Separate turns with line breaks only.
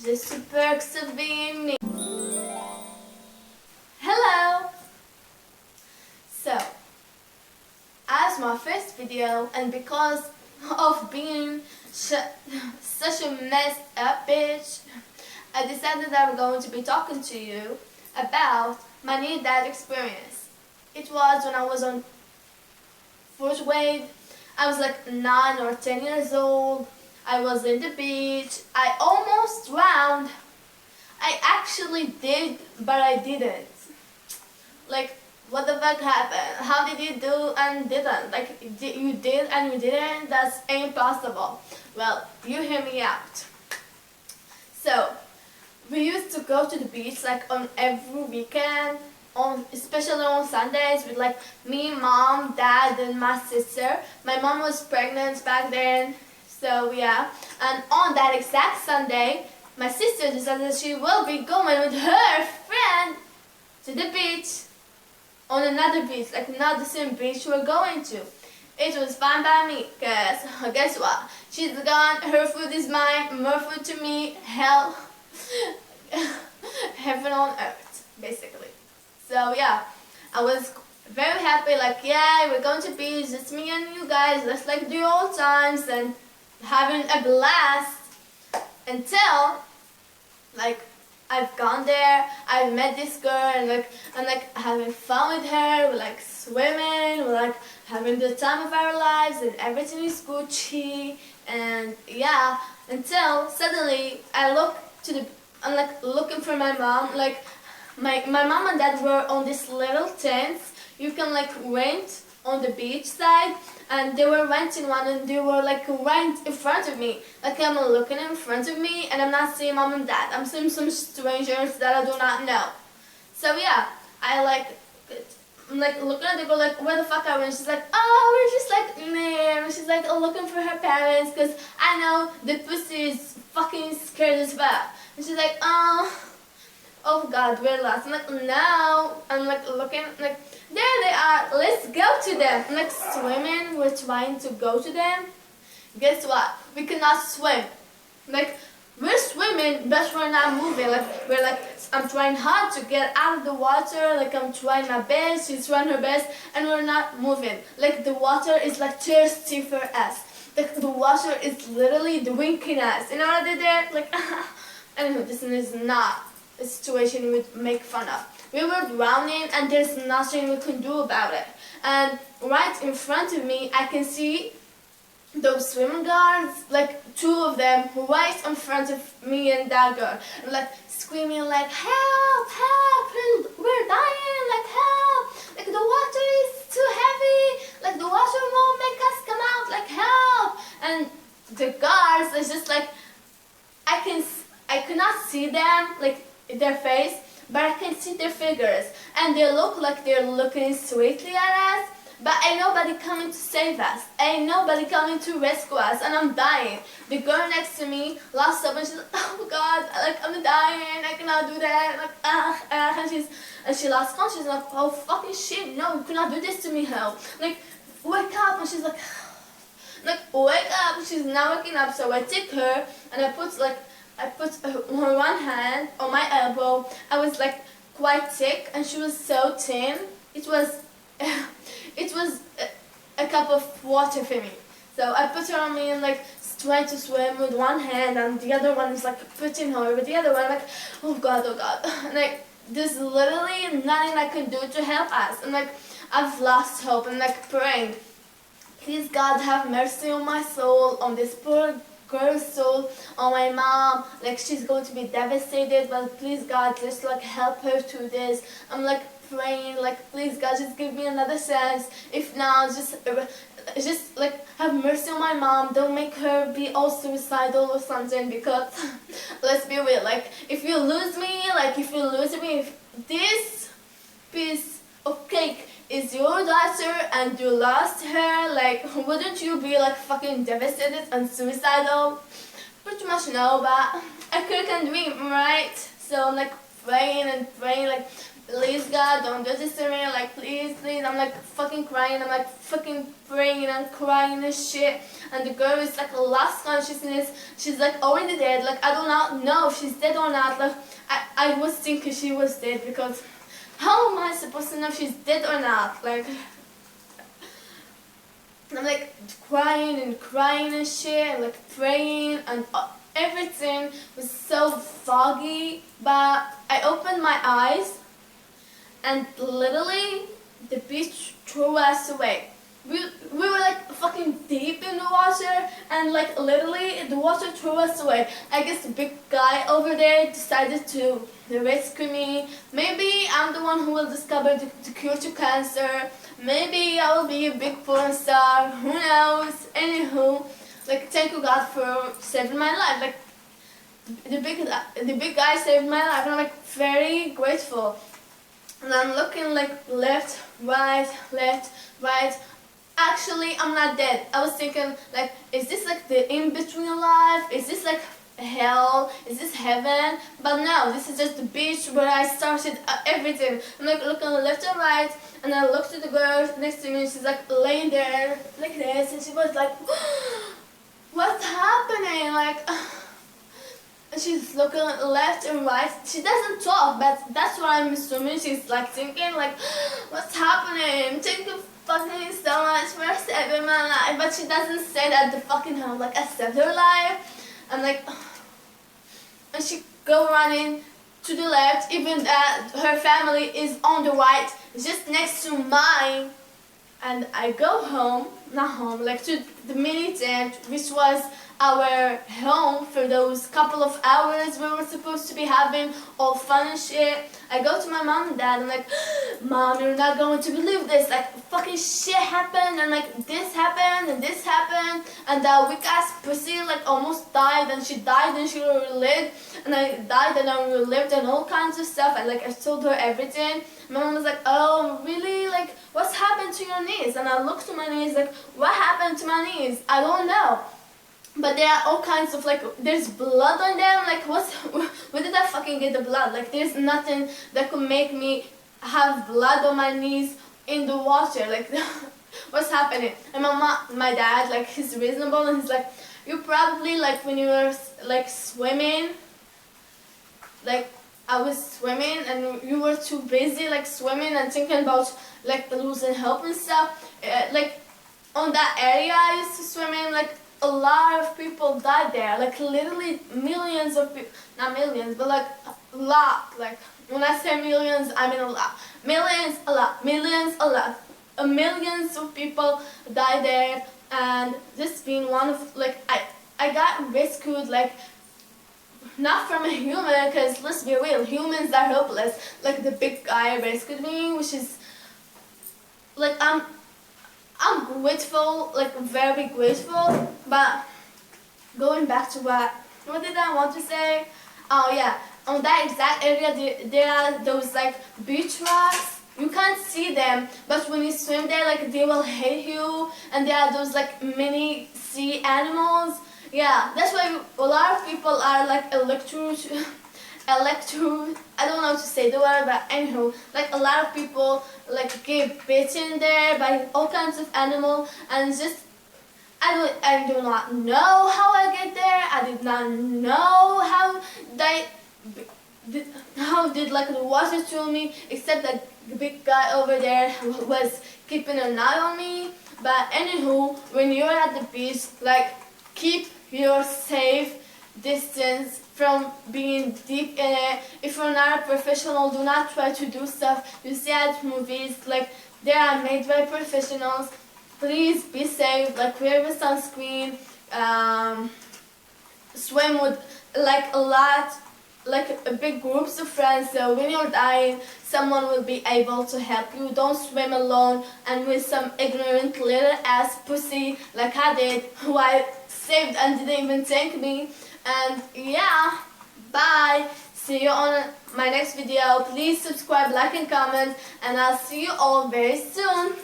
Just the perks of being me. Hello! So, as my first video, and because of being such a messed up bitch, I decided that I'm going to be talking to you about my near-death experience. It was when I was on fourth grade. I was like 9 or 10 years old. I was in the beach. I almost drowned. I actually did, but I didn't. Like, what the fuck happened? How did you do and didn't? Like, you did and you didn't? That's impossible. Well, you hear me out. So, we used to go to the beach like on every weekend, especially on Sundays with like me, mom, dad, and my sister. My mom was pregnant back then, so yeah. And on that exact Sunday, my sister decided she will be going with her friend to the beach, on another beach, like not the same beach we're going to. It was fine by me, cause guess what? She's gone, her food is mine, more food to me, hell, heaven on earth, basically. So yeah, I was very happy, like yeah, we're going to beach, it's me and you guys, let's like the old times and having a blast until like I've gone there, I've met this girl and like I'm like having fun with her, we're like swimming, we're like having the time of our lives and everything is Gucci and yeah, until suddenly I'm like looking for my mom, like my mom and dad were on this little tent you can like rent on the beach side, and they were renting one and they were like right in front of me. Like I'm looking in front of me and I'm not seeing mom and dad. I'm seeing some strangers that I do not know. So yeah, I'm like looking at the girl like, where the fuck are we? And she's like, oh, we're just like there. And she's like looking for her parents because I know the pussy is fucking scared as well. And she's like, oh god, we're lost. I'm like, no. I'm like looking, like, there they are, let's go to them. I'm like swimming, we're trying to go to them. Guess what? We cannot swim. Like, we're swimming, but we're not moving. Like, we're like, I'm trying hard to get out of the water. Like, I'm trying my best, she's trying her best, and we're not moving. Like, the water is like thirsty for us. Like, the water is literally drinking us. You know what I did there? Like, anyway, this is not a situation you would make fun of. We were drowning and there's nothing we can do about it. And right in front of me, I can see those swim guards, like 2 of them, right in front of me and that girl, and like screaming like, help, help, we're dying, like help, like the water is too heavy, like the water won't make us come out, like help. And the guards is just like, I cannot see them, like their face, but I can see their figures, and they look like they're looking sweetly at us, but ain't nobody coming to save us, ain't nobody coming to rescue us, and I'm dying. The girl next to me lost up and she's like, oh god, like I'm dying, I cannot do that, like and she lost consciousness, like, oh fucking shit, no, you cannot do this to me, hell, like wake up. And she's like wake up. She's not waking up, so I take her and I put one hand on my elbow. I was like quite thick and she was so thin. It was a cup of water for me. So I put her on me and like trying to swim with one hand, and the other one is like putting her with the other one, like oh god. And like there's literally nothing I can do to help us. And like I've lost hope and like praying, please God have mercy on my soul, on this poor girl's soul, on my mom, like she's going to be devastated, but please God just like help her through this. I'm like praying, like please God just give me another chance, if not just like have mercy on my mom, don't make her be all suicidal or something, because let's be real, like if you lose me, if this piece of cake is your daughter and you lost her, like wouldn't you be like fucking devastated and suicidal? Pretty much no, but I can dream, right? So I'm like praying and praying, like please God, don't do this to me, like please, please. I'm like fucking crying, I'm like fucking praying and crying and shit. And the girl is like lost consciousness, she's like already dead, like I do not know if she's dead or not. Like I was thinking she was dead, because how am I supposed to know if she's dead or not? Like I'm like crying and shit, and like praying, and everything was so foggy. But I opened my eyes, and literally the beach threw us away. We were like fucking deep in the water, and like literally the water threw us away. I guess the big guy over there decided to rescue me. Maybe I'm the one who will discover the cure to cancer. Maybe I will be a big porn star. Who knows? Anywho, like thank you God for saving my life. Like the big guy saved my life, and I'm like very grateful. And I'm looking like left, right, left, right. Actually, I'm not dead. I was thinking like, is this like the in-between life? Is this like hell? Is this heaven? But no, this is just the beach where I started everything. I'm like looking left and right, and I looked at the girl next to me, and she's like laying there like this, and she was like, what's happening? Like, and she's looking left and right. She doesn't talk, but that's what I'm assuming. She's like thinking like, what's happening? Thank you fucking so much for saving my life. But she doesn't say that the fucking hell, like I saved her life. I'm like, and she go running to the left, even that her family is on the right, just next to mine. And I go home, not home, like to the mini tent, which was our home for those couple of hours we were supposed to be having all fun and shit. I go to my mom and dad, and I'm like, Mom, you're not going to believe this, like fucking shit happened, and like this happened and this happened, and that weak ass pussy like almost died, and she died and she relived, and I died and I relived, and all kinds of stuff. And like I told her everything. My mom was like, oh really, like what's happened to your knees? And I looked to my knees like, what happened to my knees? I don't know. But there are all kinds of like, there's blood on them, like where did I fucking get the blood? Like there's nothing that could make me have blood on my knees in the water, like what's happening? And my dad, like he's reasonable, and he's like, you probably like when you were like swimming, like I was swimming and you were too busy like swimming and thinking about like losing hope and stuff. Like on that area I used to swim in, like a lot of people died there, like literally millions of people, not millions, but like a lot. Like when I say millions, I mean a lot. Millions, a lot. Millions, a lot. Millions of people died there, and this being one of, like, I got rescued, like, not from a human, because let's be real, humans are hopeless. Like the big guy rescued me, which is, like, I'm grateful, like very grateful. But going back to what did I want to say? Oh yeah, on that exact area there are those like beach rocks. You can't see them, but when you swim there, like they will hit you, and there are those like mini sea animals. Yeah, that's why a lot of people are like I don't know how to say the word, but anywho, like a lot of people like get bitten there by all kinds of animals, and just I do not know how I get there. I did not know how did like the water through me, except that the big guy over there was keeping an eye on me. But anywho, when you're at the beach, like keep your safe distance from being deep in it. If you're not a professional, do not try to do stuff you see at movies. Like they are made by professionals. Please be safe. Like wear the sunscreen. Swim with like a lot, like big groups of friends. So when you're dying, someone will be able to help you. Don't swim alone and with some ignorant little ass pussy like I did, who I saved and didn't even thank me. And yeah, bye. See you on my next video. Please subscribe, like and comment, and I'll see you all very soon.